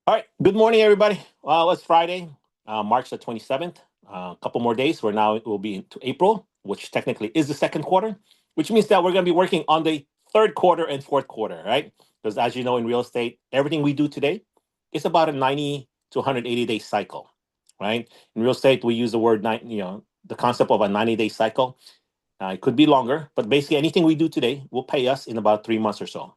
All right. Good morning, everybody. Well, it's Friday, March the 27th. A couple more days. We're now, it will be into April, which technically is the second quarter, which means that we're going to be working on the third quarter and fourth quarter, right? Because as you know, in real estate, everything we do today is about a 90 to 180-day cycle, right? In real estate, we use the word, the concept of a 90-day cycle. It could be longer, but basically anything we do today will pay us in about 3 months or so,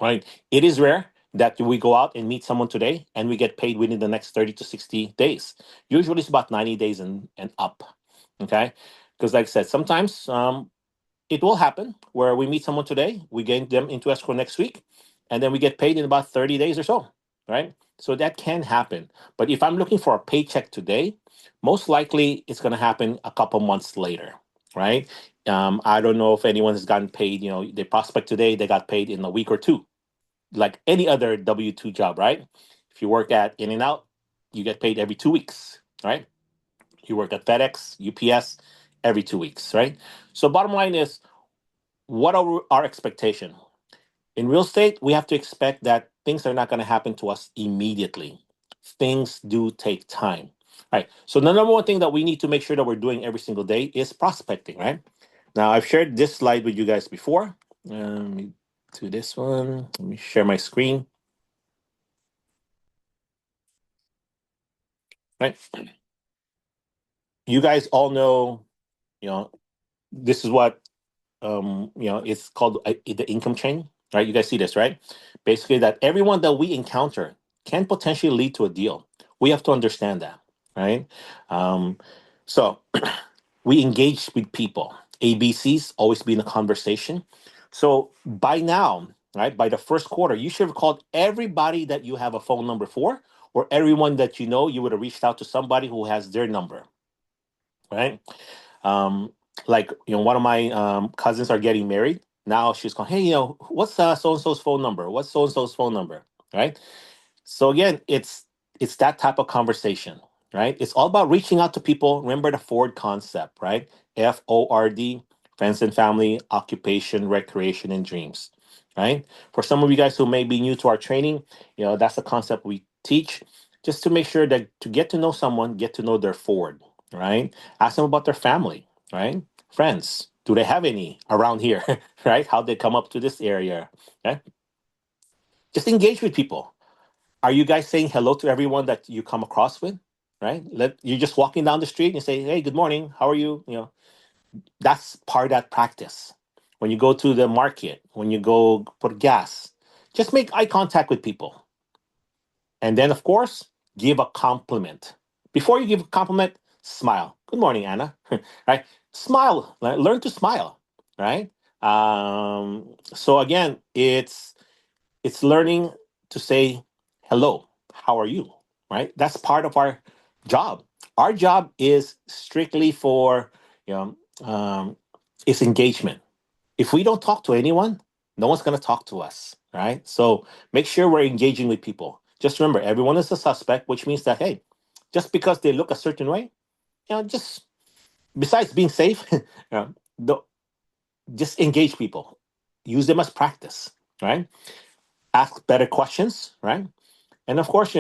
right? It is rare that we go out and meet someone today and we get paid within the next 30 to 60 days. Usually it's about 90 days and up. Okay. Because, like I said, sometimes it will happen where we meet someone today, we get them into escrow next week, and then we get paid in about 30 days or so. Right. So that can happen. But if I'm looking for a paycheck today, most likely it's going to happen a couple months later. Right. I don't know if anyone has gotten paid, they prospect today, they got paid in a week or two, like any other W-2 job, right? If you work at In and Out, you get paid every 2 weeks, right? You work at FedEx, UPS, every 2 weeks, right? So bottom line is, what are our expectation? In real estate, we have to expect that things are not going to happen to us immediately. Things do take time. Right. So the number one thing that we need to make sure that we're doing every single day is prospecting, right? Now I've shared this slide with you guys before. Let me do this one. Let me share my screen. Right. You guys all know, you know, this is what it's called the income chain, right? You guys see this, right? Basically, that everyone that we encounter can potentially lead to a deal. We have to understand that, right? Um, so we engage with people. ABCs always be in a conversation. So by now, right, by the first quarter, you should have called everybody that you have a phone number for, or everyone that you know. You would have reached out to somebody who has their number, right? Um, like, one of my cousins are getting married. Now she's going, hey, what's so and so's phone number? What's so and so's phone number? Right. So again, it's that type of conversation, right? It's all about reaching out to people. Remember the Ford concept, right? FORD, friends and family, occupation, recreation, and dreams, right? For some of you guys who may be new to our training, that's the concept we teach, just to make sure that to get to know someone, get to know their Ford, right? Ask them about their family, right? Friends. Do they have any around here, right? How they come up to this area, okay? Just engage with people. Are you guys saying hello to everyone that you come across with? Right? You're just walking down the street and you say, "Hey, good morning. How are you?" That's part of that practice. When you go to the market, when you go put gas, just make eye contact with people, and then, of course, give a compliment. Before you give a compliment, smile. Good morning, Anna. Right? Smile. Learn to smile. Right? So again, it's learning to say hello, how are you, right? That's part of our job. Our job is strictly for, you know it's engagement. If we don't talk to anyone, no one's going to talk to us, right? So make sure we're engaging with people. Just remember, everyone is a suspect, which means that, hey, just because they look a certain way, just besides being safe, don't, just engage people, use them as practice, right? Ask better questions, right? And of course,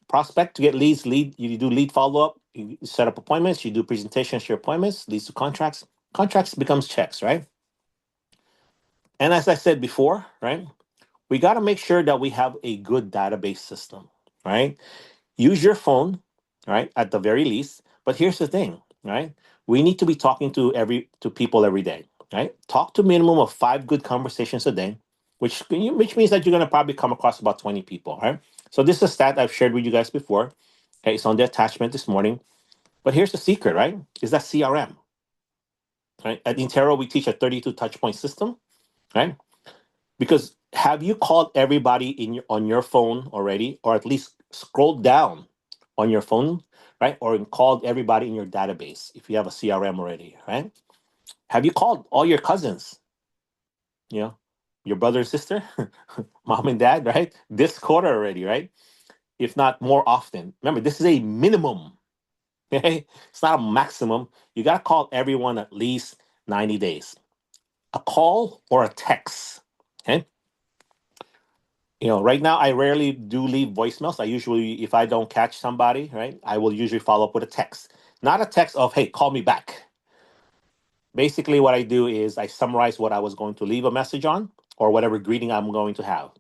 prospect to get leads, you do lead follow-up, you set up appointments, you do presentations, your appointments, leads to contracts. Contracts becomes checks, right? And as I said before, right, we got to make sure that we have a good database system, right? Use your phone, right, at the very least. But here's the thing, right? We need to be talking to people every day, right? Talk to minimum of 5 good conversations a day, which means that you're gonna probably come across about 20 people, right? So this is a stat I've shared with you guys before. Okay, it's on the attachment this morning. But here's the secret, right? Is that CRM, right? At Intero, we teach a 32 touch point system, right? Because have you called everybody on your phone already, or at least scrolled down on your phone, right? Or called everybody in your database if you have a CRM already, right? Have you called all your cousins, you know, your brother and sister, mom and dad, right? This quarter already, right? If not more often. Remember, this is a minimum. Okay? It's not a maximum. You got to call everyone at least 90 days. A call or a text. Okay? Right now I rarely do leave voicemails. I usually, if I don't catch somebody, right, I will usually follow up with a text. Not a text of, hey, call me back. Basically, what I do is I summarize what I was going to leave a message on or whatever greeting I'm going to have,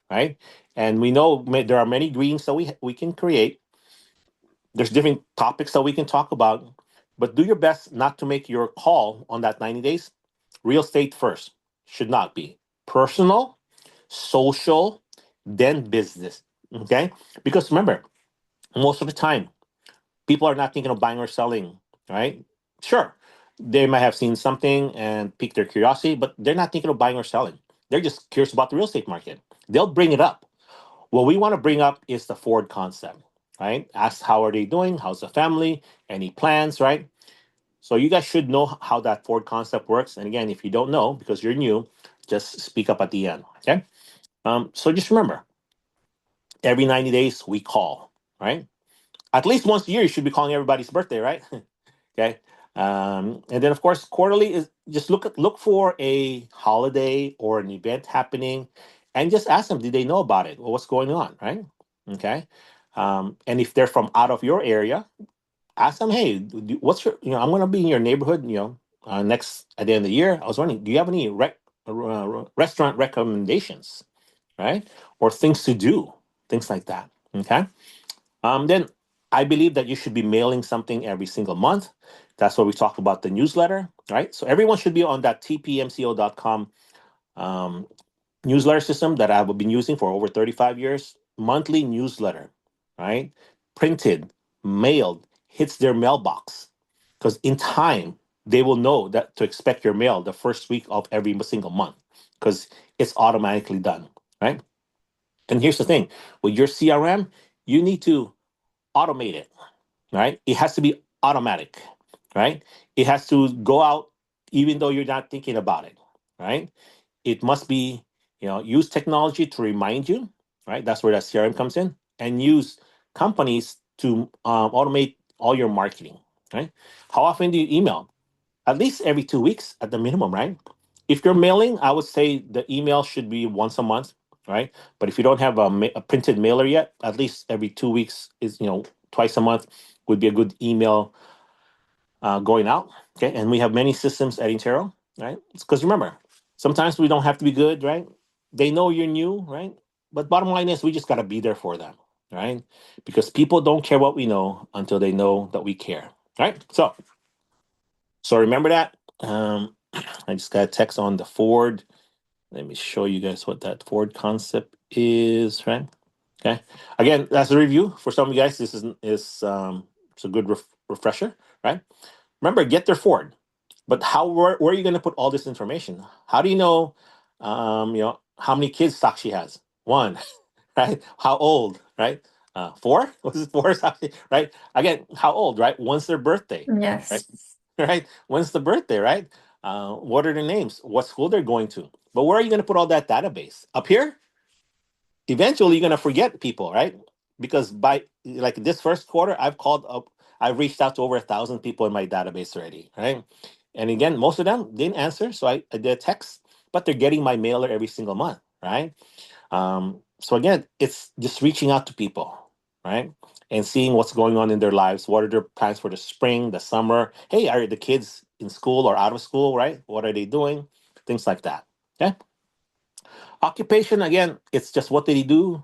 right? And we know there are many greetings that we can create. There's different topics that we can talk about, but do your best not to make your call on that 90 days real estate first. Should not be personal, social, then business. Okay? Because remember, most of the time, people are not thinking of buying or selling, right? Sure, they might have seen something and piqued their curiosity, but they're not thinking of buying or selling. They're just curious about the real estate market. They'll bring it up. What we want to bring up is the Ford concept, right? Ask how are they doing? How's the family? Any plans, right? So you guys should know how that Ford concept works. And again, if you don't know because you're new, just speak up at the end. Okay. So just remember, every 90 days we call, right? At least once a year, you should be calling everybody's birthday, right? Okay. And then of course, quarterly is just look for a holiday or an event happening, and just ask them, did they know about it or what's going on, right? Okay. And if they're from out of your area, ask them, hey, what's your, I'm going to be in your neighborhood, next at the end of the year. I was wondering, do you have any restaurant recommendations, right? Or things to do, things like that. Okay. Then I believe that you should be mailing something every single month. That's what we talked about the newsletter, right? So everyone should be on that tpmco.com um, newsletter system that I've been using for over 35 years. Monthly newsletter, right? Printed, mailed, hits their mailbox. Because in time, they will know that to expect your mail the first week of every single month because it's automatically done, right? And here's the thing with your CRM, you need to automate it, right? It has to be automatic, right? It has to go out even though you're not thinking about it, right? It must be, use technology to remind you, right? That's where that CRM comes in, and use companies to automate all your marketing, right? How often do you email? At least every 2 weeks at the minimum, right? If you're mailing, I would say the email should be once a month, right? But if you don't have a printed mailer yet, at least every 2 weeks is, twice a month would be a good email going out. Okay. And we have many systems at Intero, right? Because remember, sometimes we don't have to be good, right? They know you're new, right? But bottom line is we just got to be there for them, right? Because people don't care what we know until they know that we care, right? So remember that. I just got a text on the Ford. Let me show you guys what that Ford concept is, right? Okay. Again, that's a review for some of you guys. This is it's a good refresher, right? Remember, get their Ford. But where are you going to put all this information? How do you know, how many kids stock she has? One, right? How old, right? Four? Was it four? Right? Again, how old, right? When's their birthday, right? Yes. Right? When's the birthday, right? What are their names? What school they're going to? But where are you going to put all that database? Up here? Eventually you're gonna forget people, right? Because by like this first quarter, I've reached out to over 1,000 people in my database already, right? And again, most of them didn't answer, so I did a text, but they're getting my mailer every single month, right? So again, it's just reaching out to people, right? And seeing what's going on in their lives. What are their plans for the spring, the summer? Hey, are the kids in school or out of school, right? What are they doing? Things like that. Okay. Occupation, again, it's just what they do,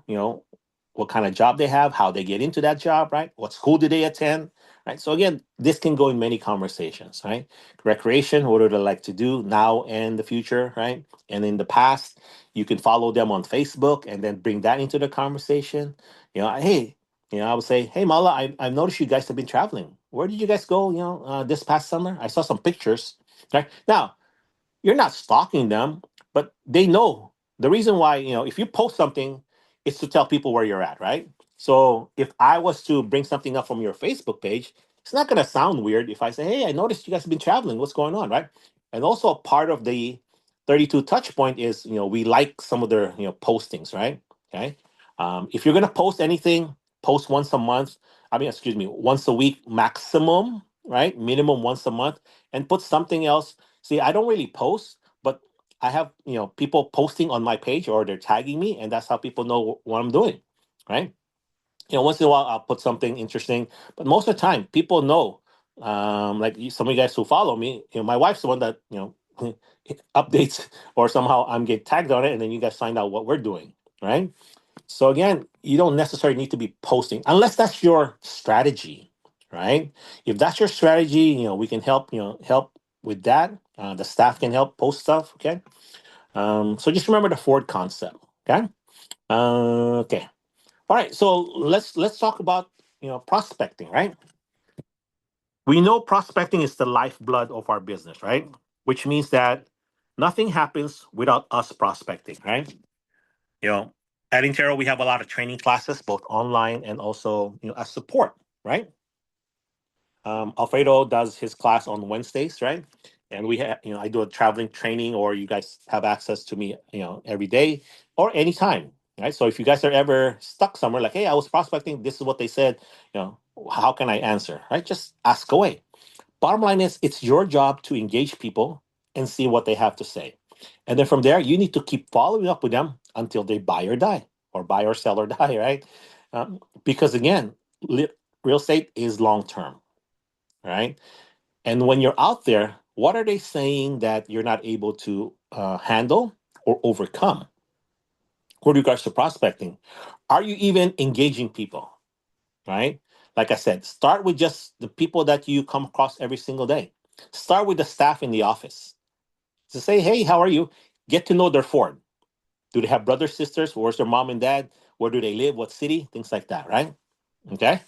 what kind of job they have, how they get into that job, right? What school do they attend, right? So again, this can go in many conversations, right? Recreation, what do they like to do now and the future, right? And in the past, you can follow them on Facebook and then bring that into the conversation. Hey, I would say, hey, Mala, I've noticed you guys have been traveling. Where did you guys go, this past summer? I saw some pictures, right? Now, you're not stalking them, but they know the reason why, if you post something, it's to tell people where you're at, right? So if I was to bring something up from your Facebook page, it's not going to sound weird if I say, hey, I noticed you guys have been traveling. What's going on, right? And also part of the 32 touch point is, we like some of their, postings, right? Okay. If you're going to post anything, post once a month. I mean, excuse me, once a week maximum, right? Minimum once a month, and put something else. See, I don't really post, but I have people posting on my page, or they're tagging me, and that's how people know what I'm doing, right? Once in a while I'll put something interesting, but most of the time people know. Like some of you guys who follow me, my wife's the one that updates, or somehow I'm get tagged on it, and then you guys find out what we're doing, right? So again, you don't necessarily need to be posting unless that's your strategy, right? If that's your strategy, we can help. Help with that. The staff can help post stuff. Okay. So just remember the Ford concept. Okay. Okay. All right, so let's talk about prospecting, right? We know prospecting is the lifeblood of our business, right? Which means that nothing happens without us prospecting, right? You know, at Intero we have a lot of training classes, both online and also as support, right? Alfredo does his class on Wednesdays, right? And we have, I do a traveling training, or you guys have access to me, every day or anytime, right? So if you guys are ever stuck somewhere, like, hey, I was prospecting, this is what they said, how can I answer, right? Just ask away. Bottom line is, it's your job to engage people and see what they have to say. And then from there, you need to keep following up with them until they buy or die, or buy or sell or die, right? Because again, real estate is long term, right? And when you're out there, what are they saying that you're not able to handle or overcome with regards to prospecting? Are you even engaging people, right? Like I said, start with just the people that you come across every single day. Start with the staff in the office. To say, hey, how are you? Get to know their Ford. Do they have brothers, sisters? Where's their mom and dad? Where do they live? What city? Things like that, right? Okay.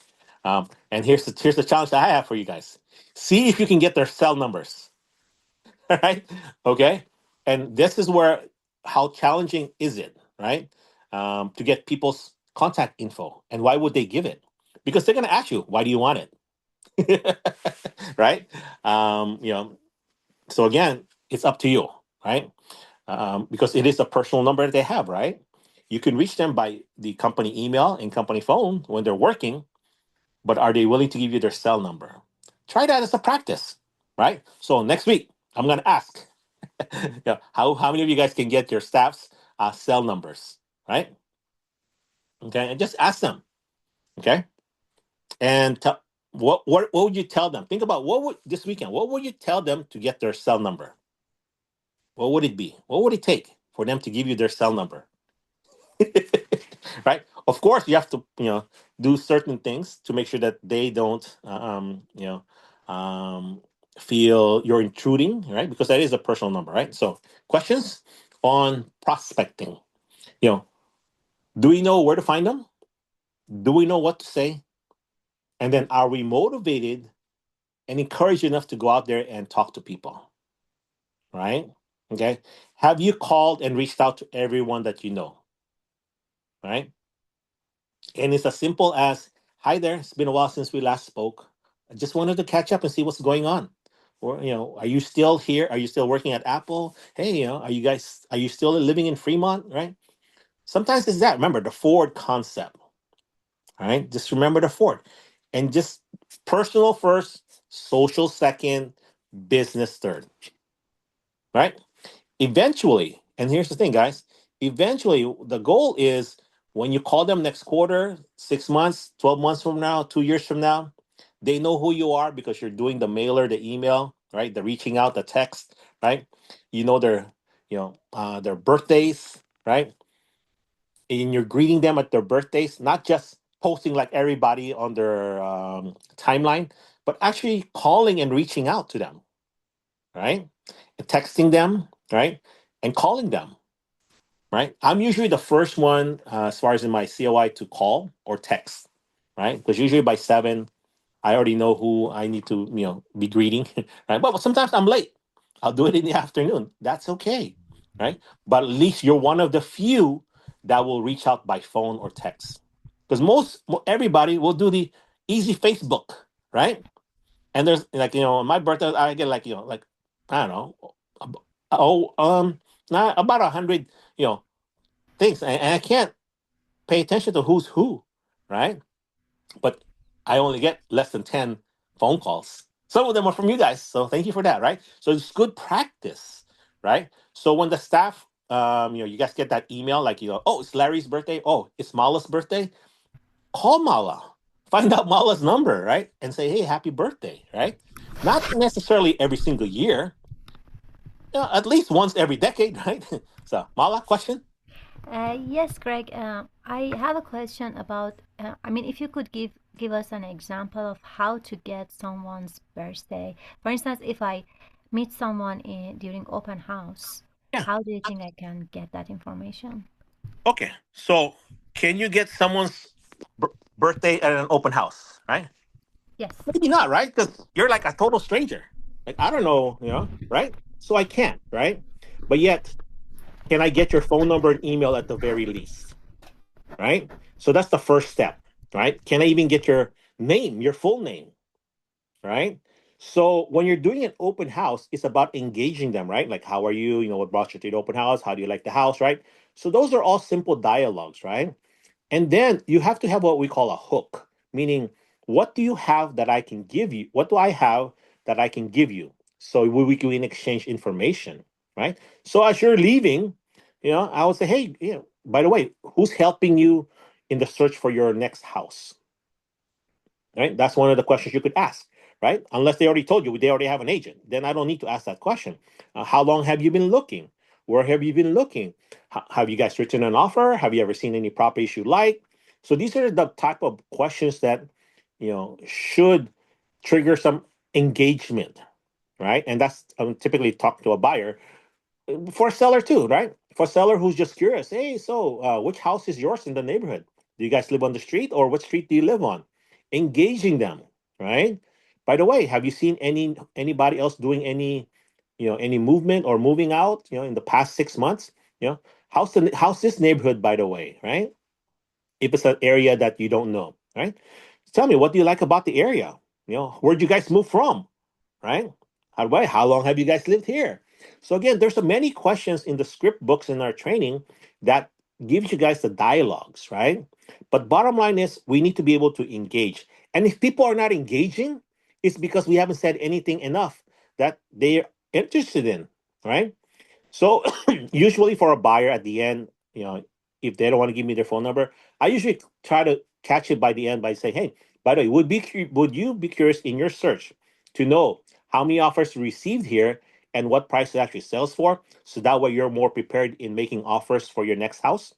And here's the challenge that I have for you guys. See if you can get their cell numbers. Right? Okay. And this is where, how challenging is it, right? To get people's contact info. And why would they give it? Because they're going to ask you, why do you want it? Right? So again, it's up to you, right? Because it is a personal number that they have, right? You can reach them by the company email and company phone when they're working, but are they willing to give you their cell number? Try that as a practice, right? So next week, I'm going to ask, how many of you guys can get your staff's cell numbers, right? Okay, and just ask them, okay? And what would you tell them? Think about what would this weekend. What would you tell them to get their cell number? What would it be? What would it take for them to give you their cell number? Right? Of course, you have to do certain things to make sure that they don't um, feel you're intruding, right? Because that is a personal number, right? So questions on prospecting. You know, do we know where to find them? Do we know what to say? And then are we motivated and encouraged enough to go out there and talk to people? Right? Okay. Have you called and reached out to everyone that you know? Right? And it's as simple as, hi there, it's been a while since we last spoke. I just wanted to catch up and see what's going on. Or, are you still here? Are you still working at Apple? Hey, are you still living in Fremont? Right? Sometimes it's that. Remember the Ford concept, right? Just remember the Ford. And just personal first, social second, business third, right? Eventually, and here's the thing, guys, eventually the goal is when you call them next quarter, 6 months, 12 months from now, 2 years from now, they know who you are because you're doing the mailer, the email, right? The reaching out, the text, right? You know their birthdays, right? And you're greeting them at their birthdays, not just posting like everybody on their timeline, but actually calling and reaching out to them, right? And texting them, right? And calling them, right? I'm usually the first one, as far as in my COI, to call or text, right? Because usually by 7, I already know who I need to, be greeting, right? But sometimes I'm late. I'll do it in the afternoon. That's okay, right? But at least you're one of the few that will reach out by phone or text. Because everybody will do the easy Facebook, right? And there's like, on my birthday, I get like, like, I don't know, oh, not about 100, things. And I can't pay attention to who's who, right? But I only get less than 10 phone calls. Some of them are from you guys. So thank you for that, right? So it's good practice, right? So when the staff, you guys get that email like, oh, it's Larry's birthday. Oh, it's Mala's birthday. Call Mala, find out Mala's number, right? And say, hey, happy birthday, right? Not necessarily every single year, at least once every decade, right? So, Mala, question? Yes, Greg. I have a question about. I mean, if you could give us an example of how to get someone's birthday. For instance, if I meet someone during open house, Yeah. how do you think I can get that information? Okay. So, can you get someone's b- birthday at an open house, right? Yes. Maybe not, right? Because you're like a total stranger. Like, I don't know, right? So I can't, right? But yet, can I get your phone number and email at the very least, right? So that's the first step, right? Can I even get your name, your full name, right? So when you're doing an open house, it's about engaging them, right? Like, how are you? What brought you to the open house? How do you like the house, right? So those are all simple dialogues, right? And then you have to have what we call a hook, meaning, what do you have that I can give you? What do I have that I can give you? So we can exchange information, right? So as you're leaving, I would say, hey, by the way, who's helping you in the search for your next house? Right? That's one of the questions you could ask, right? Unless they already told you they already have an agent, then I don't need to ask that question. How long have you been looking? Where have you been looking? Have you guys written an offer? Have you ever seen any properties you like? So these are the type of questions that should trigger some engagement, right? And that's typically talk to a buyer. For a seller too, right? For a seller who's just curious, hey, so which house is yours in the neighborhood? Do you guys live on the street, or what street do you live on? Engaging them, right? By the way, have you seen anybody else doing any movement or moving out, in the past 6 months? How's this neighborhood, by the way, right? If it's an area that you don't know, right? Tell me, what do you like about the area? Where'd you guys move from? Right? How long have you guys lived here? So again, there's so many questions in the script books in our training that gives you guys the dialogues, right? But bottom line is, we need to be able to engage. And if people are not engaging, it's because we haven't said anything enough that they're interested in, right? So usually for a buyer at the end, if they don't want to give me their phone number, I usually try to catch it by the end by saying, "Hey, by the way, would you be curious in your search to know how many offers you received here and what price it actually sells for? So that way you're more prepared in making offers for your next house,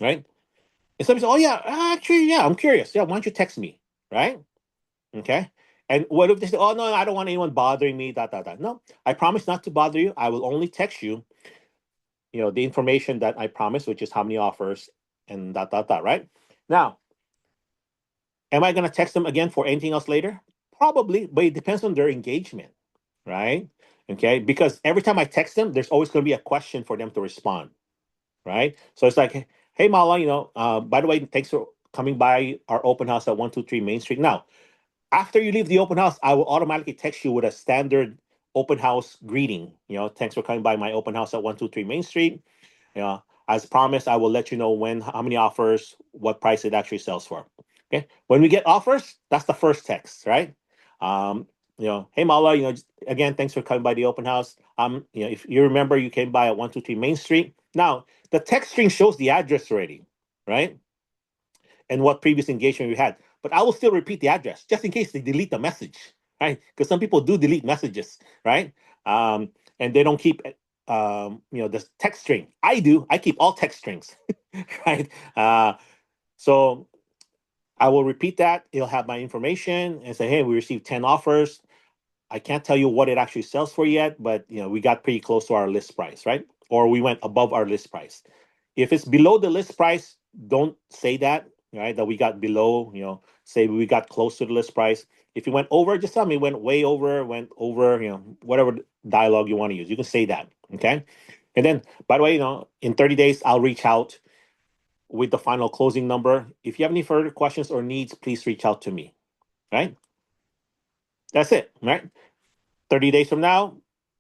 right?" And somebody says, "Oh yeah, actually, yeah, I'm curious. Yeah, why don't you text me, right?" Okay. And what if they say, "Oh no, I don't want anyone bothering me." That. No, I promise not to bother you. I will only text you the information that I promised, which is how many offers and that, right? Now, am I going to text them again for anything else later? Probably, but it depends on their engagement, right? Okay, because every time I text them, there's always going to be a question for them to respond, right? So it's like, hey, Mala, by the way, thanks for coming by our open house at 123 Main Street. Now, after you leave the open house, I will automatically text you with a standard open house greeting. Thanks for coming by my open house at 123 Main Street. As promised, I will let you know when, how many offers, what price it actually sells for. Okay. When we get offers, that's the first text, right? Um, hey Mala, again, thanks for coming by the open house. If you remember, you came by at 123 Main Street. Now, the text string shows the address already, right? And what previous engagement we had. But I will still repeat the address just in case they delete the message, right? Because some people do delete messages, right? And they don't keep, the text string. I do. I keep all text strings, right? So I will repeat that. It'll have my information and say, hey, we received 10 offers. I can't tell you what it actually sells for yet, but we got pretty close to our list price, right? Or we went above our list price. If it's below the list price, don't say that, right? That we got below, say we got close to the list price. If you went over, just tell me went way over, went over, whatever dialogue you want to use. You can say that, okay? And then, by the way, in 30 days, I'll reach out with the final closing number. If you have any further questions or needs, please reach out to me, right? That's it, right? 30 days from now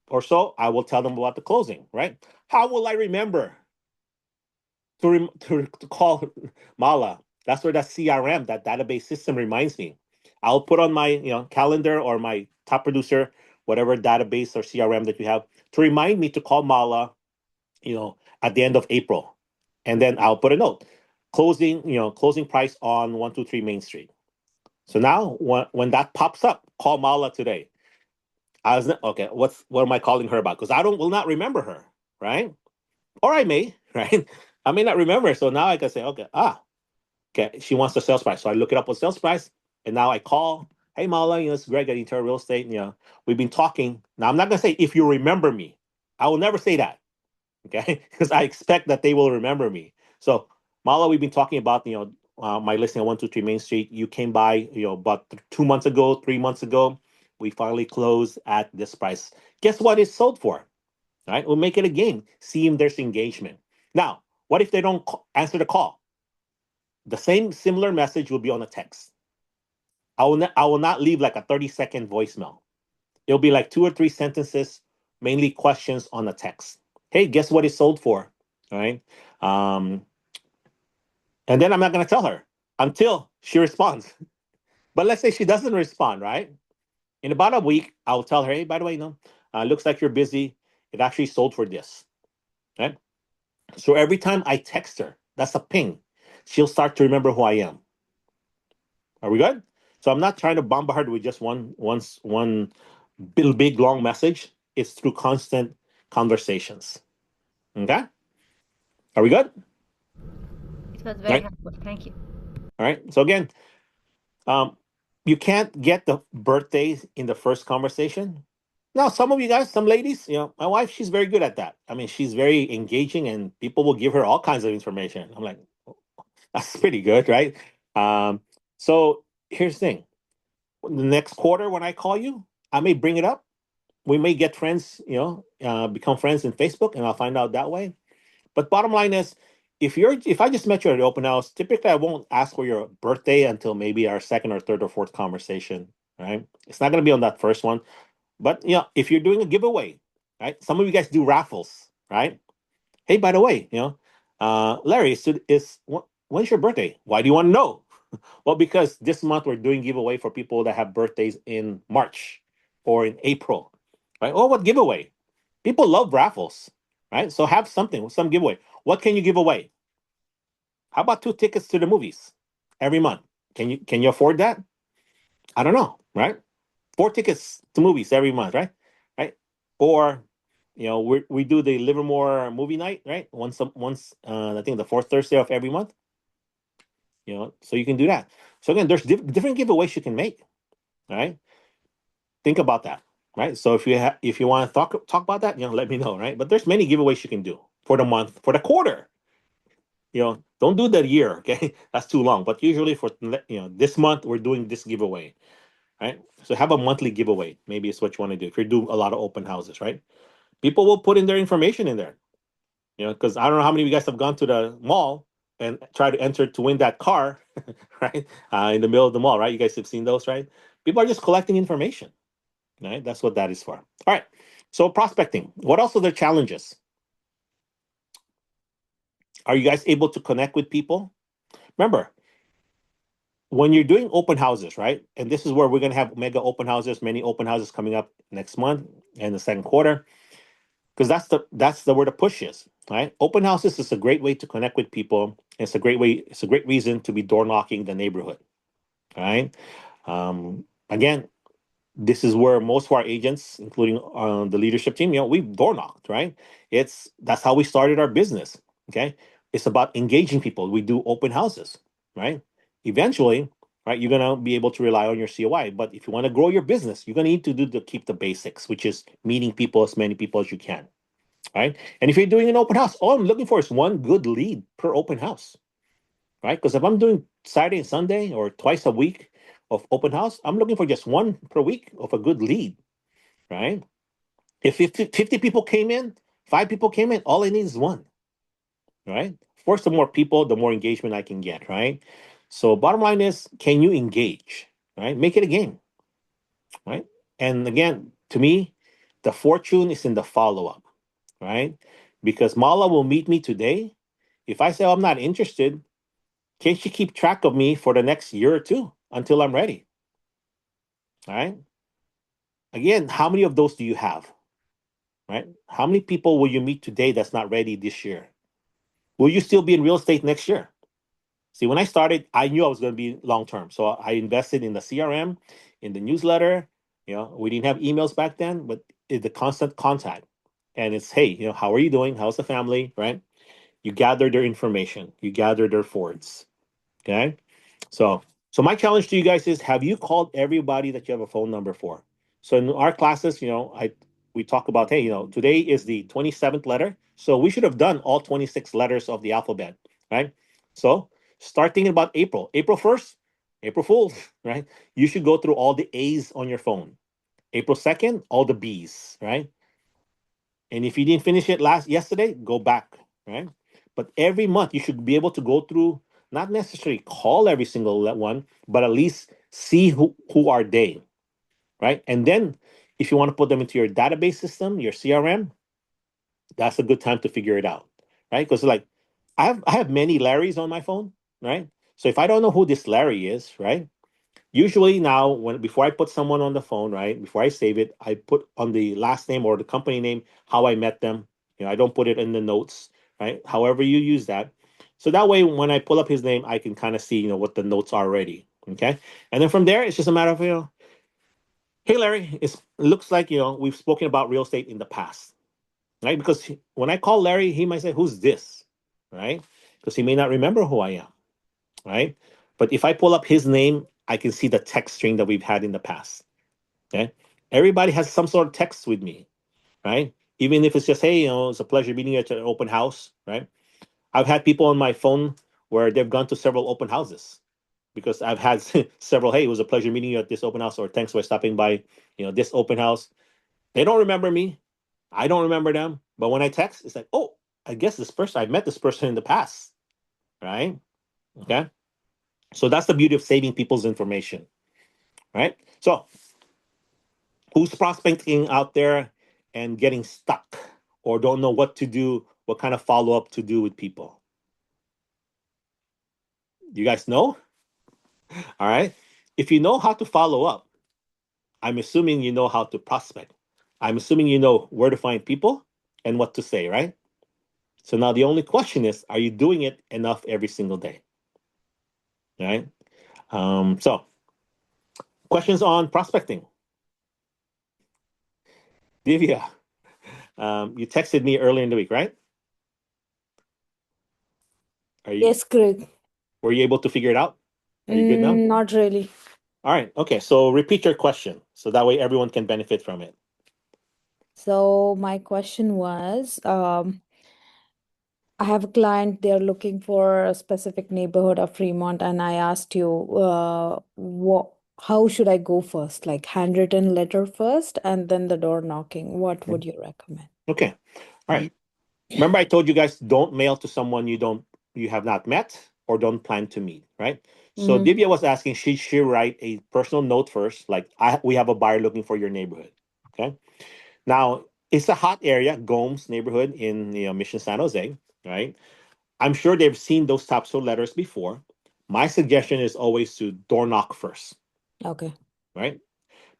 or so, I will tell them about the closing, right? How will I remember to call Mala? That's where that CRM, that database system reminds me. I'll put on my calendar or my top producer. whatever database or CRM that you have, to remind me to call Mala, at the end of April. And then I'll put a note. Closing price on 123 Main Street. So now when that pops up, call Mala today. I was okay. What am I calling her about? Because I don't will not remember her, right? Or I may, right? I may not remember. So now I can say, okay, okay, she wants the sales price. So I look it up with sales price, and now I call, hey Mala, it's Greg at Interior Real Estate. We've been talking. Now I'm not gonna say if you remember me. I will never say that, okay? Because I expect that they will remember me. So Mala, we've been talking about my listing on 123 Main Street. You came by about 2 months ago, 3 months ago. We finally closed at this price. Guess what it's sold for? Right? We'll make it a game. See if there's engagement. Now, what if they don't answer the call? The same similar message will be on a text. I will not leave like a 30-second voicemail. It'll be like 2 or 3 sentences, mainly questions on a text. Hey, guess what it's sold for? All right. Um, and then I'm not going to tell her until she responds. But let's say she doesn't respond, right? In about a week, I'll tell her, hey, by the way, no, looks like you're busy. It actually sold for this. Right? So every time I text her, that's a ping. She'll start to remember who I am. Are we good? So I'm not trying to bombard her with just one big long message. It's through constant conversations. Okay? Are we good? It was All very right. helpful. Thank you. All right. So again, um, you can't get the birthdays in the first conversation. Now, some of you guys, some ladies, my wife, she's very good at that. I mean, she's very engaging, and people will give her all kinds of information. I'm like, that's pretty good, right? Um, so here's the thing: the next quarter, when I call you, I may bring it up. We may get friends, become friends in Facebook, and I'll find out that way. But bottom line is, if I just met you at the open house, typically I won't ask for your birthday until maybe our second or third or fourth conversation. Right? It's not going to be on that first one. But if you're doing a giveaway, right? Some of you guys do raffles, right? Hey, by the way, Larry, when's your birthday? Why do you want to know? Well, because this month we're doing giveaway for people that have birthdays in March or in April, right? Oh, what giveaway? People love raffles, right? So have some giveaway. What can you give away? How about 2 tickets to the movies every month? Can you afford that? I don't know, right? 4 tickets to movies every month, right? Right? Or we do the Livermore movie night, right? Once I think the fourth Thursday of every month. So you can do that. So again, there's different giveaways you can make, right? Think about that, right? So if you want to talk about that, let me know, right? But there's many giveaways you can do for the month, for the quarter. Don't do the year, okay? That's too long. But usually for this month we're doing this giveaway, right? So have a monthly giveaway. Maybe it's what you want to do if you do a lot of open houses, right? People will put in their information in there, because I don't know how many of you guys have gone to the mall and try to enter to win that car, right? In the middle of the mall, right? You guys have seen those, right? People are just collecting information, right? That's what that is for. All right. So prospecting. What else are the challenges? Are you guys able to connect with people? Remember, when you're doing open houses, right? And this is where we're going to have mega open houses, many open houses coming up next month and the second quarter, because that's the where the push is, right? Open houses is a great way to connect with people. It's a great way. It's a great reason to be door knocking the neighborhood, right? Again, this is where most of our agents, including the leadership team, we've door knocked, right? That's how we started our business. Okay, it's about engaging people. We do open houses, right? Eventually, right, you're gonna be able to rely on your COI. But if you want to grow your business, you're gonna need to keep the basics, which is meeting people, as many people as you can, right? And if you're doing an open house, all I'm looking for is one good lead per open house, right? Because if I'm doing Saturday and Sunday or twice a week of open house, I'm looking for just one per week of a good lead, right? If 50 people came in, 5 people came in, all I need is one, right? Of course, the more people, the more engagement I can get, right? So bottom line is, can you engage, right? Make it a game, right? And again, to me, the fortune is in the follow-up, right? Because Mala will meet me today. If I say, oh, I'm not interested, can she keep track of me for the next year or two until I'm ready? All right. Again, how many of those do you have? Right? How many people will you meet today that's not ready this year? Will you still be in real estate next year? See, when I started, I knew I was going to be long term. So I invested in the CRM, in the newsletter. We didn't have emails back then, but it's the constant contact. And it's, hey, how are you doing? How's the family? Right? You gather their information, you gather their forwards. Okay. So, so my challenge to you guys is: have you called everybody that you have a phone number for? So in our classes, we talk about, hey, today is the 27th letter, so we should have done all 26 letters of the alphabet, right? So start thinking about April 1st, April Fools, right? You should go through all the A's on your phone. April 2nd, all the B's, right? And if you didn't finish it yesterday, go back, right? But every month you should be able to go through, not necessarily call every single one, but at least see who are they, right? And then if you want to put them into your database system, your CRM, that's a good time to figure it out, right? Because like I have many Larrys on my phone, right? So if I don't know who this Larry is, right? Usually now, when before I put someone on the phone, right, before I save it, I put on the last name or the company name how I met them. I don't put it in the notes, right? However you use that. So that way, when I pull up his name, I can kind of see, what the notes are already. Okay. And then from there, it's just a matter of, hey, Larry, it looks like, we've spoken about real estate in the past, right? Because when I call Larry, he might say, who's this? Right? Because he may not remember who I am, right? But if I pull up his name, I can see the text string that we've had in the past. Okay. Everybody has some sort of text with me, right? Even if it's just, hey, it's a pleasure meeting you at an open house, right? I've had people on my phone where they've gone to several open houses because I've had several, hey, it was a pleasure meeting you at this open house, or thanks for stopping by, this open house. They don't remember me. I don't remember them. But when I text, it's like, oh, I guess I've met this person in the past, right? Okay. So that's the beauty of saving people's information, right? So who's prospecting out there and getting stuck or don't know what to do, what kind of follow up to do with people? You guys know? All right. If you know how to follow up, I'm assuming you know how to prospect. I'm assuming you know where to find people and what to say, right? So now the only question is, are you doing it enough every single day? Right. So questions on prospecting. Divya, you texted me earlier in the week, right? Are you Yes, Greg. Were you able to figure it out? Are you good now? Not really. All right. Okay. So repeat your question so that way everyone can benefit from it. So my question was, I have a client, they're looking for a specific neighborhood of Fremont, and I asked you, how should I go first? Like handwritten letter first and then the door knocking. What would you recommend? Okay. All right. Remember, I told you guys don't mail to someone you have not met or don't plan to meet, right? So Mm-hmm. Divya was asking, should she write a personal note first, like we have a buyer looking for your neighborhood. Okay. Now it's a hot area, Gomes neighborhood in Mission San Jose, right? I'm sure they've seen those types of letters before. My suggestion is always to door knock first, Okay. right?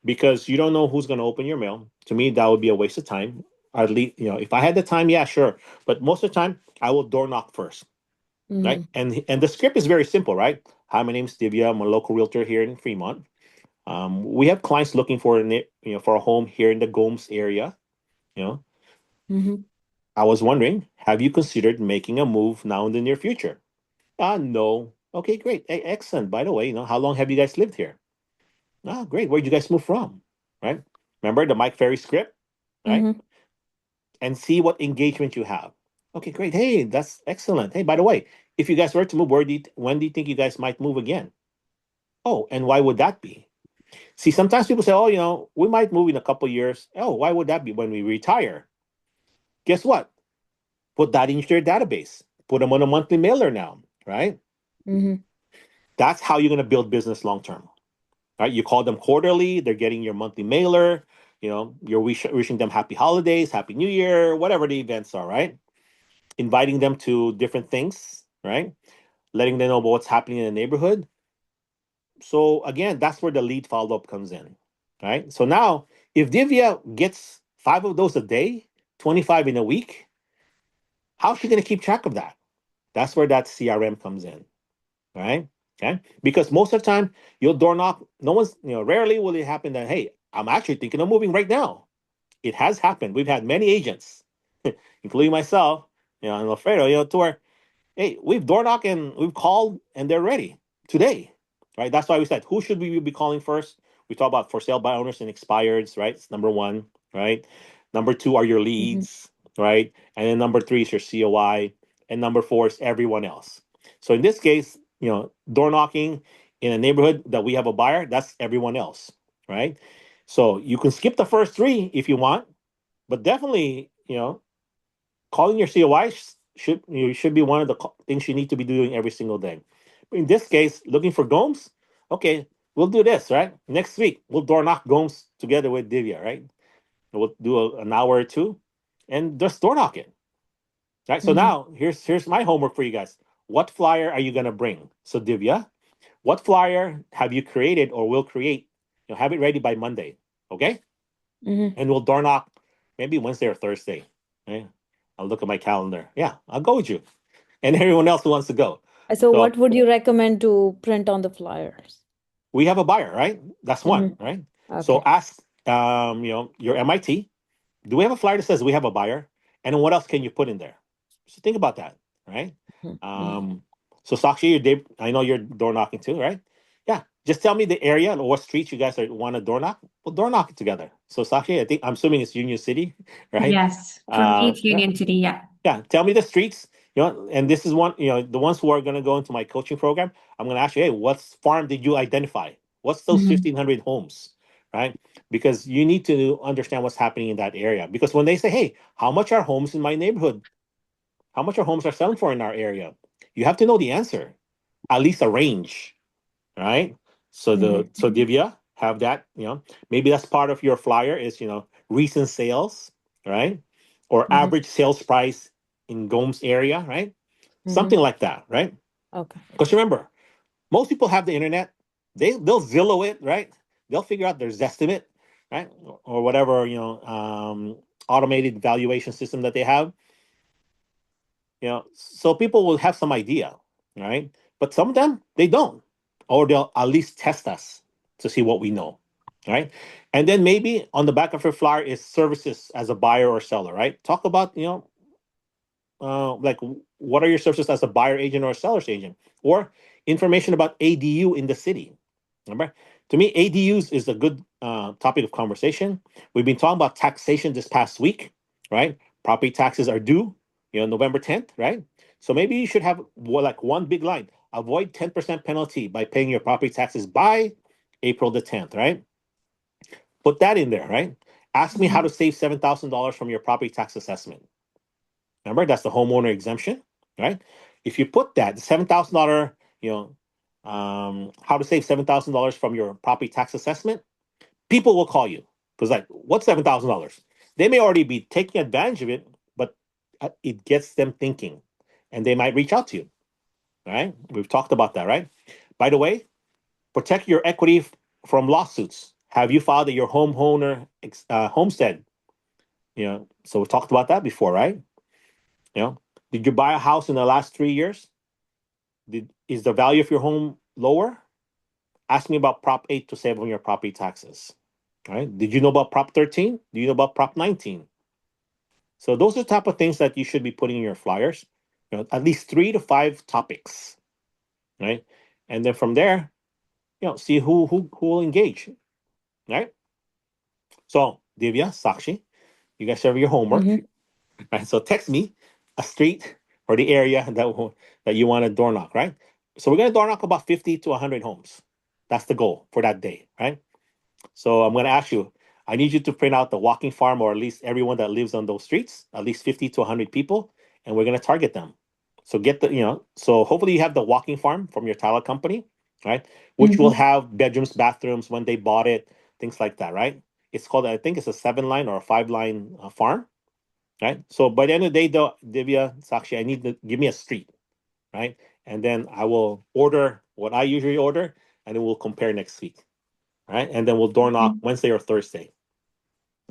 Because you don't know who's going to open your mail. To me, that would be a waste of time. At least, if I had the time, yeah, sure. But most of the time, I will door knock first, Mm-hmm. right? And the script is very simple, right? Hi, my name's Divya. I'm a local realtor here in Fremont. We have clients looking for a home here in the Gomes area. You know, Mm-hmm. I was wondering, have you considered making a move now in the near future? No. Okay, great. Excellent. By the way, how long have you guys lived here? Ah, great. Where'd you guys move from? Right? Remember the Mike Ferry script? Right? Mm-hmm. And see what engagement you have. Okay, great. Hey, that's excellent. Hey, by the way, if you guys were to move, when do you think you guys might move again? Oh, and why would that be? See, sometimes people say, oh, we might move in a couple years. Oh, why would that be when we retire? Guess what? Put that into your database. Put them on a monthly mailer now, right? Mm-hmm. That's how you're going to build business long term, right? You call them quarterly, they're getting your monthly mailer. You're wishing them happy holidays, happy new year, whatever the events are, right? Inviting them to different things, right? Letting them know about what's happening in the neighborhood. So again, that's where the lead follow up comes in, right? So now If Divya gets 5 of those a day, 25 in a week, how's she going to keep track of that? That's where that CRM comes in, right? Okay. Because most of the time you'll door knock, no one's, rarely will it happen that, hey, I'm actually thinking of moving right now. It has happened. We've had many agents, including myself, and Alfredo, to where, hey, we've door knocked and we've called and they're ready today, right? That's why we said, who should we be calling first? We talk about for sale by owners and expireds, right? It's number one, right? Number two are your Mm-hmm. leads, right? And then number three is your COI. And number four is everyone else. So in this case, door knocking in a neighborhood that we have a buyer, that's everyone else, right? So you can skip the first three if you want, but definitely, calling your COI should be one of the things you need to be doing every single day. In this case, looking for Gomes, okay, we'll do this, right? Next week, we'll door knock Gomes together with Divya, right? We'll do an hour or two and just door knock it, right? So Mm-hmm. now here's my homework for you guys. What flyer are you gonna bring? So Divya, what flyer have you created or will create? Have it ready by Monday, okay? Mm-hmm. And we'll door knock maybe Wednesday or Thursday. Okay? I'll look at my calendar. Yeah, I'll go with you and everyone else who wants to go. So, So what would you recommend to print on the flyers? we have a buyer, right? That's one, Mm-hmm. right? So Okay. ask, your MIT. Do we have a flyer that says we have a buyer? And then what else can you put in there? So think about that, right? Mm-hmm. Um, so Sakshi, I know you're door knocking too, right? Yeah, just tell me the area or what streets you guys want to door knock. We'll door knock it together. So Sakshi, I'm assuming it's Union City, right? Yes, for me, it's Yeah, Union City. Yeah. yeah. Tell me the streets, and this is one, the ones who are going to go into my coaching program. I'm going to ask you, hey, what farm did you identify? What's those Mhm. 1,500 homes, right? Because you need to understand what's happening in that area. Because when they say, hey, how much are homes in my neighborhood? How much are homes are selling for in our area? You have to know the answer, at least a range, right? So Mm-hmm. Divya, have that, maybe that's part of your flyer is, recent sales, right? Or Mm-hmm. average sales price in Gomes area, right? Mm-hmm. Something like that, right? Okay. Because remember, most people have the internet. They'll Zillow it, right? They'll figure out their Zestimate, right? Or whatever, automated valuation system that they have, so people will have some idea, right? But some of them they don't, or they'll at least test us to see what we know, right? And then maybe on the back of your flyer is services as a buyer or seller, right? Talk about, like what are your services as a buyer agent or a seller's agent, or information about ADU in the city. Remember, to me, ADUs is a good topic of conversation. We've been talking about taxation this past week, right? Property taxes are due, November 10th, right? So maybe you should have like one big line: avoid 10% penalty by paying your property taxes by April the 10th, right? Put that in there, right? Ask me how Mhm. to save $7,000 from your property tax assessment. Remember, that's the homeowner exemption, right? If you put that $7,000, how to save $7,000 from your property tax assessment, people will call you because, like, what's $7,000? They may already be taking advantage of it, but it gets them thinking, and they might reach out to you. Right? We've talked about that, right? By the way, protect your equity from lawsuits. Have you filed your homeowner homestead? So we talked about that before, right? You know, did you buy a house in the last 3 years? Is the value of your home lower? Ask me about Prop 8 to save on your property taxes. Right? Did you know about Prop 13? Do you know about Prop 19? So those are the type of things that you should be putting in your flyers. At least 3 to 5 topics, right? And then from there, see who will engage, right? So Divya, Sakshi, you guys have your homework, Mm-hmm. right? So text me a street or the area that you want to door knock, right? So we're gonna door knock about 50 to 100 homes. That's the goal for that day, right? So I'm gonna ask you. I need you to print out the walking farm, or at least everyone that lives on those streets, at least 50 to 100 people, and we're gonna target them. So so hopefully you have the walking farm from your tile company, right? Which will Mhm. have bedrooms, bathrooms when they bought it, things like that, right? It's called, I think it's a 7 line or a 5 line farm, right? So by the end of the day, though, Divya, Sakshi, I need to give me a street, right? And then I will order what I usually order, and then we'll compare next week, right? And then we'll door knock Okay. Wednesday or Thursday.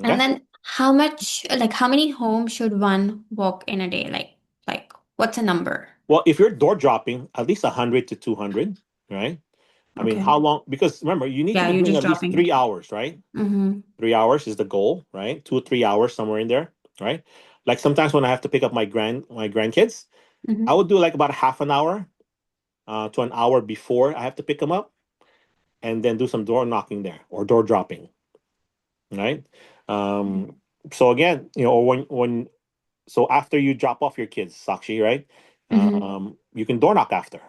And Okay. then how much, like how many homes should one walk in a day? Like what's a number? Well, if you're door dropping, at least 100 to 200, right? I mean, Okay. how long? Because remember, you need to Yeah, be you're doing just at least dropping it. 3 hours, right? Mm-hmm. 3 hours is the goal, right? 2 or 3 hours somewhere in there, right? Like sometimes when I have to pick up my grandkids, I Mm-hmm. would do like about half an hour to an hour before I have to pick them up, and then do some door knocking there or door dropping, right? Um, so again, or when so after you drop off your kids, Sakshi, right? Mm-hmm. You can door knock after,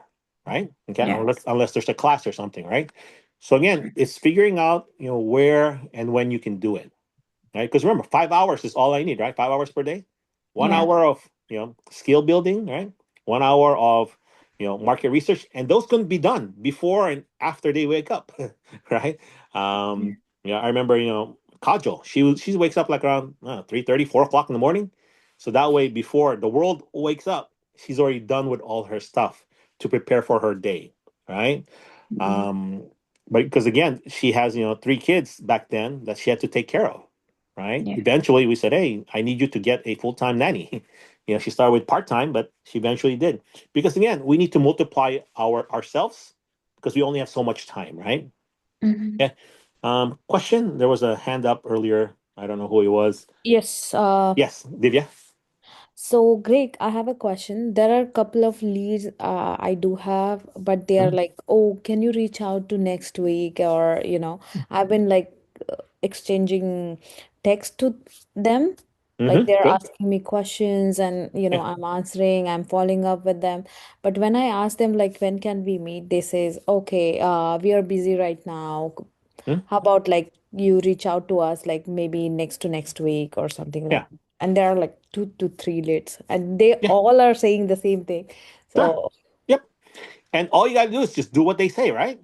right? Okay, Yeah. unless there's a class or something, right? So again, it's figuring out where and when you can do it, right? Because remember, 5 hours is all I need, right? 5 hours per day, one Yeah. hour of skill building, right? 1 hour of market research, and those can be done before and after they wake up, right? Yeah. I remember Kajol, she wakes up like around 3:30, 4 o'clock in the morning, so that way before the world wakes up, she's already done with all her stuff to prepare for her day, right? Mm-hmm. Um, but because again, she has 3 kids back then that she had to take care of, right? Yeah. Eventually, we said, "Hey, I need you to get a full time nanny." She started with part time, but she eventually did because again, we need to multiply ourselves because we only have so much time, right? Mm-hmm. Yeah. Question. There was a hand up earlier. I don't know who it was. Yes. Yes, Divya. So, Greg, I have a question. There are a couple of leads I do have, but they are Mm-hmm. like, oh, can you reach out to next week? Or, I've been like exchanging text to them. Like they're Good. asking me questions and, Yeah. I'm answering, I'm following up with them. But when I ask them, like, when can we meet? They says, okay, we are busy right now. Mhm. How about like you reach out to us like maybe next to next week or something Yeah. like that. And there are like 2 to 3 leads and they Yeah. all are saying the same thing. Sure. So, Yep. And all you got to do is just do what they say, right?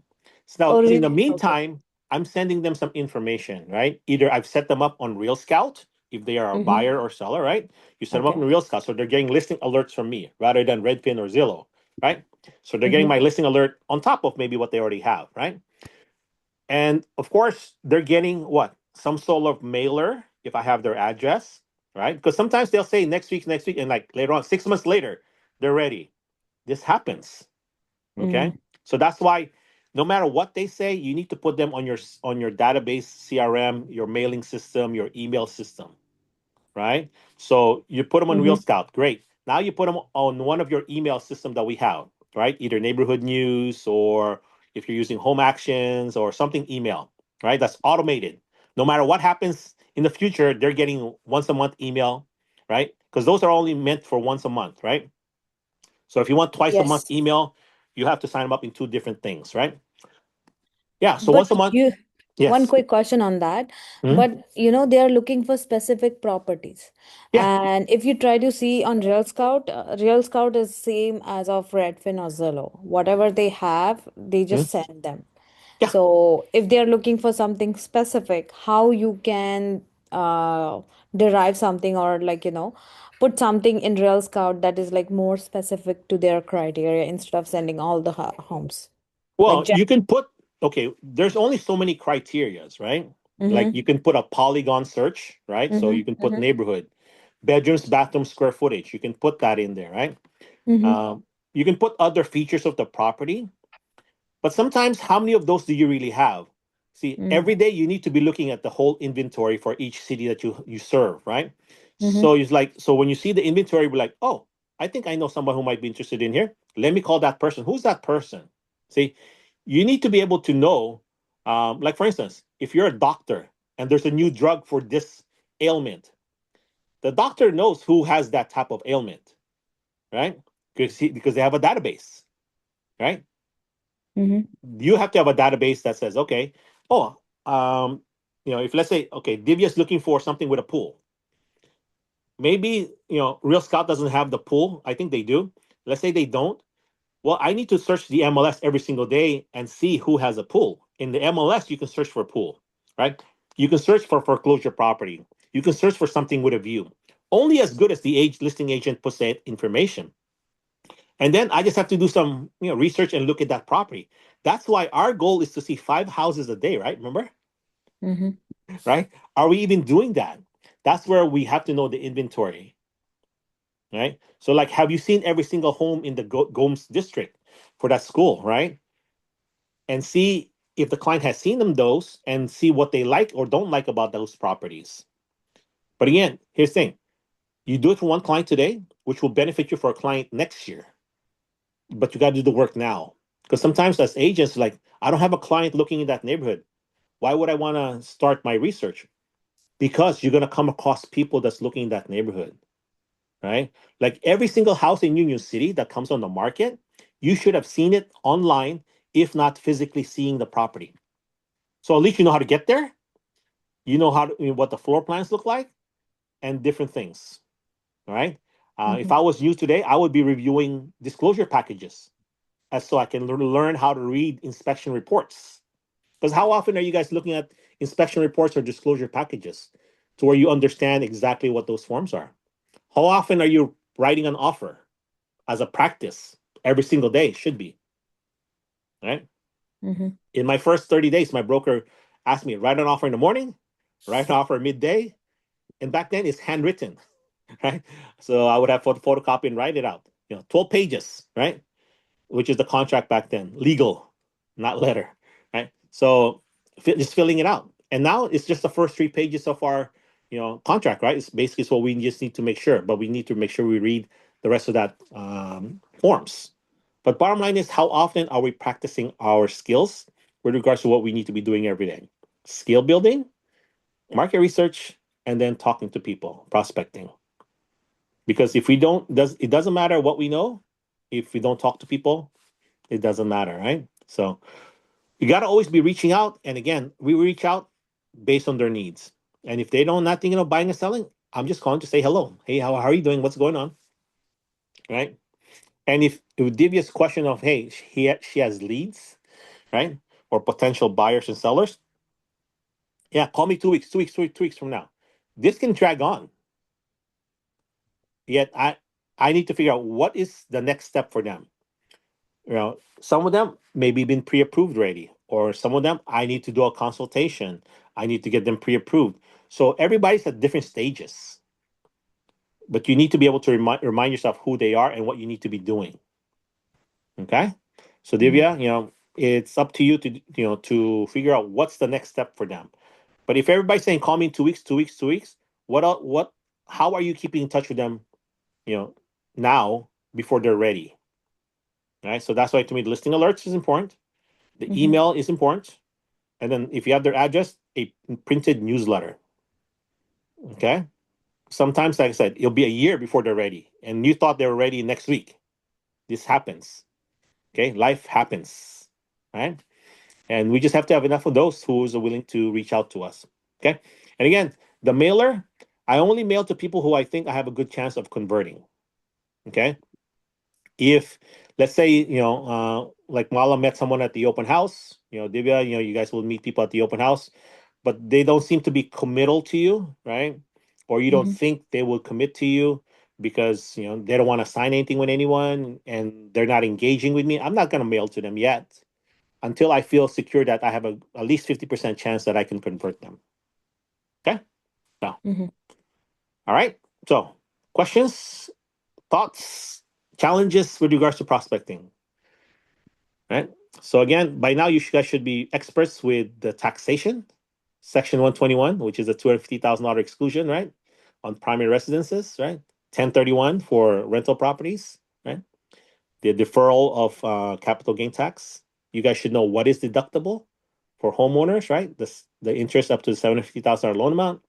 So now, oh in the really? Okay. meantime, I'm sending them some information, right? Either I've set them up on Real Scout if they are a Mm-hmm. buyer or seller, right? You set them up Okay. on Real Scout, so they're getting listing alerts from me rather than Redfin or Zillow, right? So they're getting Mm-hmm. my listing alert on top of maybe what they already have, right? And of course, they're getting what? Some sort of mailer if I have their address, right? Because sometimes they'll say next week, and like later on, 6 months later, they're ready. This happens. Mm-hmm. Okay, so that's why no matter what they say, you need to put them on your database, CRM, your mailing system, your email system, right? So you put them on Real Mm-hmm. Scout, great. Now you put them on one of your email system that we have, right? Either neighborhood news or if you're using home actions or something email, right? That's automated. No matter what happens in the future, they're getting once a month email, right? Because those are only meant for once a month, right? So if you want twice a month Yes. email, you have to sign them up in two different things, right? Yeah. So But once a month, you, one yes. quick question on that. Mhm. But they are looking for specific properties. Yeah. And if you try to see on Real Scout is same as of Redfin or Zillow. Whatever they have, they Mhm. just send them. Yeah. So if they are looking for something specific, how you can uh, derive something or like, put something in Real Scout that is like more specific to their criteria instead of sending all the homes. Like, Well, you can put, okay, there's only so many criterias, right? Like mm-hmm, you can put a polygon search, right? So mm-hmm, you can put mm-hmm, neighborhood, bedrooms, bathroom, square footage. You can put that in there, right? mm-hmm. You can put other features of the property. But sometimes, how many of those do you really have? See, Mm, every day you need to be looking at the whole inventory for each city that you serve, right? mhm. So it's like, so when you see the inventory, we're like, oh, I think I know someone who might be interested in here. Let me call that person. Who's that person? See, you need to be able to know, like for instance, if you're a doctor and there's a new drug for this ailment, the doctor knows who has that type of ailment, right? Because they have a database, right? Mhm. You have to have a database that says, okay, oh, if let's say, okay, Divya's looking for something with a pool. Maybe, Real Scout doesn't have the pool. I think they do. Let's say they don't. Well, I need to search the MLS every single day and see who has a pool. In the MLS, you can search for a pool, right? You can search for foreclosure property. You can search for something with a view. Only as good as the listing agent puts that information. And then I just have to do some research and look at that property. That's why our goal is to see 5 houses a day, right? Remember? Mhm. right? Are we even doing that? That's where we have to know the inventory, right? So, like, have you seen every single home in the Gomes district for that school, right? And see if the client has seen them those and see what they like or don't like about those properties. But again, here's the thing: you do it for one client today, which will benefit you for a client next year. But you got to do the work now. Because sometimes as agents, like, I don't have a client looking in that neighborhood. Why would I want to start my research? Because you're going to come across people that's looking in that neighborhood, right? Like every single house in Union City that comes on the market, you should have seen it online, if not physically seeing the property. So at least you know how to get there. You know what the floor plans look like and different things. All right. If Mm-hmm. I was you today, I would be reviewing disclosure packages as so I can learn how to read inspection reports. Because how often are you guys looking at inspection reports or disclosure packages to where you understand exactly what those forms are? How often are you writing an offer as a practice every single day? Should be, right? Mm-hmm. In my first 30 days, my broker asked me, write an offer in the morning, write an offer midday. And back then it's handwritten, right? So I would have photocopy and write it out, 12 pages, right? Which is the contract back then, legal, not letter, right? So just filling it out. And now it's just the first 3 pages of our, contract, right? It's basically what we just need to make sure, but we need to make sure we read the rest of that forms. But bottom line is, how often are we practicing our skills with regards to what we need to be doing every day? Skill building, market research, and then talking to people, prospecting. Because if we don't, it doesn't matter what we know. If we don't talk to people, it doesn't matter, right? So you got to always be reaching out. And again, we reach out based on their needs. And if they don't not thinking of buying and selling, I'm just calling to say hello. Hey, how are you doing? What's going on? Right? And if Divya's question of, hey, she has leads, right? Or potential buyers and sellers, yeah, call me 2 weeks, 2 weeks, 2 weeks from now. This can drag on. Yet I need to figure out what is the next step for them. Some of them maybe been pre-approved already, or some of them I need to do a consultation. I need to get them pre-approved. So everybody's at different stages, but you need to be able to remind yourself who they are and what you need to be doing. Okay, so Mm-hmm. Divya, it's up to you to figure out what's the next step for them. But if everybody's saying call me in 2 weeks, 2 weeks, 2 weeks, what how are you keeping in touch with them? You know now before they're ready, right? So that's why to me the listing alerts is important. The Mm-hmm. email is important. And then if you have their address, a printed newsletter. Okay. Sometimes, like I said, it'll be a year before they're ready. And you thought they were ready next week. This happens. Okay. Life happens. Right. And we just have to have enough of those who is willing to reach out to us. Okay. And again, the mailer, I only mail to people who I think I have a good chance of converting. Okay. If let's say like Mala met someone at the open house, Divya, you guys will meet people at the open house, but they don't seem to be committal to you, right? Or you don't Mm-hmm. think they will commit to you because they don't want to sign anything with anyone and they're not engaging with me. I'm not going to mail to them yet until I feel secure that I have at least 50% chance that I can convert them. Okay. Now, Mm-hmm. all right. So questions, thoughts, challenges with regards to prospecting. Right. So again, by now you guys should be experts with the taxation, Section 121, which is a $250,000 exclusion, right, on primary residences, right? 1031 for rental properties, right? The deferral of capital gain tax. You guys should know what is deductible for homeowners, right? The interest up to the $750,000 loan amount,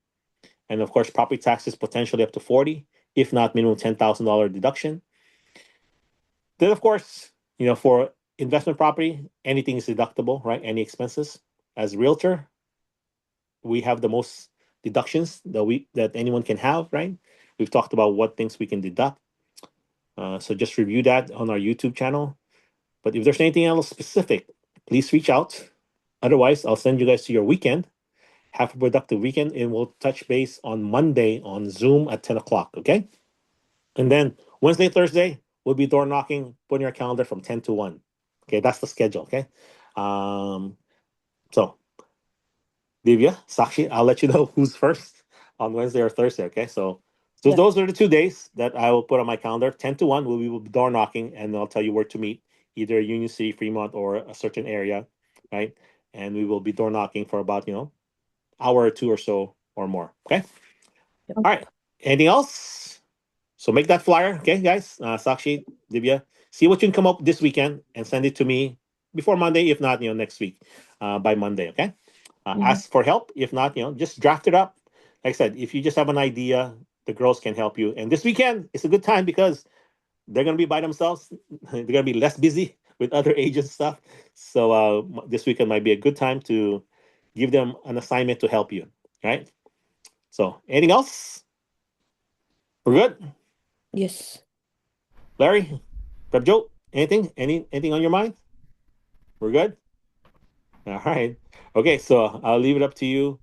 and of course, property taxes potentially up to 40, if not minimum $10,000 deduction. Then, of course, for investment property, anything is deductible, right? Any expenses. As a realtor, we have the most deductions that anyone can have, right? We've talked about what things we can deduct. So just review that on our YouTube channel. But if there's anything else specific, please reach out. Otherwise, I'll send you guys to your weekend. Have a productive weekend, and we'll touch base on Monday on Zoom at 10 o'clock, okay? And then Wednesday, Thursday, we'll be door knocking. Put in your calendar from 10 to 1. Okay, that's the schedule, okay? So, Divya, Sakshi, I'll let you know who's first on Wednesday or Thursday. Okay, so Yeah. those are the 2 days that I will put on my calendar. 10 to 1, we will be door knocking, and I'll tell you where to meet, either Union City, Fremont, or a certain area, right? And we will be door knocking for about hour or two or so or more. Okay. Yep. All right. Anything else? So make that flyer, okay, guys. Sakshi, Divya, see what you can come up this weekend and send it to me before Monday. If not, next week by Monday. Okay. Mhm. Ask for help. If not, just draft it up. Like I said, if you just have an idea, the girls can help you. And this weekend is a good time because they're gonna be by themselves. They're gonna be less busy with other agent stuff. So this weekend might be a good time to give them an assignment to help you. Right. So anything else? We're good. Yes. Larry, Prep Joe, anything on your mind? We're good. All right. Okay, so I'll leave it up to you.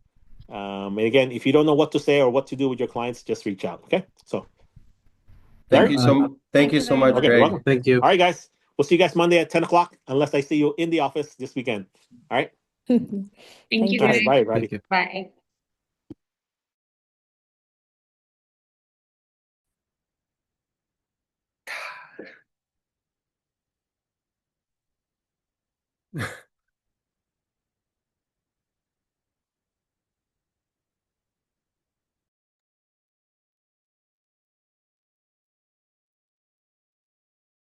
And again, if you don't know what to say or what to do with your clients, just reach out. Okay. So, Thank Larry. you so thank you you so very much, much. Okay, you're Greg. welcome. Thank you. All right, guys. We'll see you guys Monday at 10 o'clock, unless I see you in the office this weekend. All right. Thank you, Thank All you. right. Greg. Bye, Thank everybody. you. Bye.